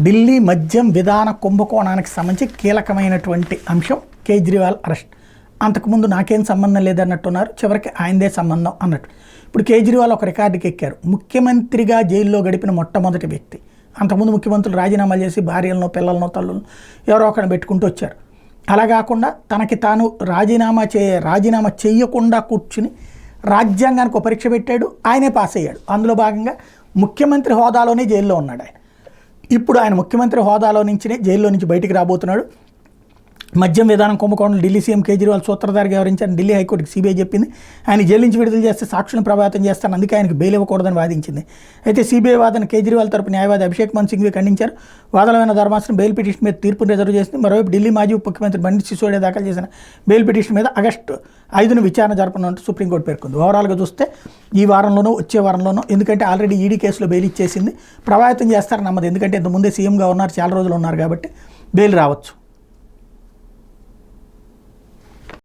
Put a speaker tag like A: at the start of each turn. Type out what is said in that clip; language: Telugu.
A: ఢిల్లీ మద్యం విధాన కుంభకోణానికి సంబంధించి కీలకమైనటువంటి అంశం కేజ్రీవాల్ అరెస్ట్. అంతకుముందు నాకేం సంబంధం లేదన్నట్టున్నారు, చివరికి ఆయనదే సంబంధం అన్నట్టు. ఇప్పుడు కేజ్రీవాల్ ఒక రికార్డుకి ఎక్కారు. ముఖ్యమంత్రిగా జైల్లో గడిపిన మొట్టమొదటి వ్యక్తి. అంతకుముందు ముఖ్యమంత్రులు రాజీనామాలు చేసి భార్యలను పిల్లలను తల్లులను ఎవరో ఒకరిని పెట్టుకుంటూ వచ్చారు. అలా కాకుండా తనకి తాను రాజీనామా చేయకుండా కూర్చుని రాజ్యాంగానికి ఒక పరీక్ష పెట్టాడు, ఆయనే పాస్ అయ్యాడు. అందులో భాగంగా ముఖ్యమంత్రి హోదాలోనే జైల్లో ఉన్నాడు ఆయన. ఇప్పుడు ఆయన ముఖ్యమంత్రి హోదాలో నుంచినే జైల్లో నుంచి బయటికి రాబోతున్నాడు. మద్యం విధానం కుంభకోణంలో ఢిల్లీ సీఎం కేజ్రీవాల్ సూత్రధారిగా వ్యవహరించారని ఢిల్లీ హైకోర్టుకి సీబీఐ చెప్పింది. ఆయన జైలు నుంచి విడుదల చేస్తే సాక్షులను ప్రభావితం చేస్తాను, అందుకే ఆయనకు బెయిల్ ఇవ్వకూడదని వాదించింది. అయితే సీబీఐ వాదన కేజ్రీవాల్ తరపు న్యాయవాది అభిషేక్ మను సింఘ్వి ఖండించారు. వాదనమైన ధర్మాసనం బెయిల్ పిటిషన్ మీద తీర్పును రిజర్వ్ చేసింది. మరోవైపు ఢిల్లీ మాజీ ముఖ్యమంత్రి మనీష్ సిసోడియా దాఖలు చేసిన బెయిల్ పిటిషన్ మీద ఆగస్టు 5న విచారణ జరపనున్నట్టు సుప్రీంకోర్టు పేర్కొంది. ఓవరాల్గా చూస్తే ఈ వారంలోనూ వచ్చే వారంలోనూ, ఎందుకంటే ఆల్రెడీ ఈడీ కేసులో బెయిల్ ఇచ్చేసింది, ప్రభావితం చేస్తారని నమ్మదు. ఎందుకంటే ఇంతకుముందే సీఎంగా ఉన్నారు, చాలా రోజులు ఉన్నారు కాబట్టి బెయిల్ రావచ్చు.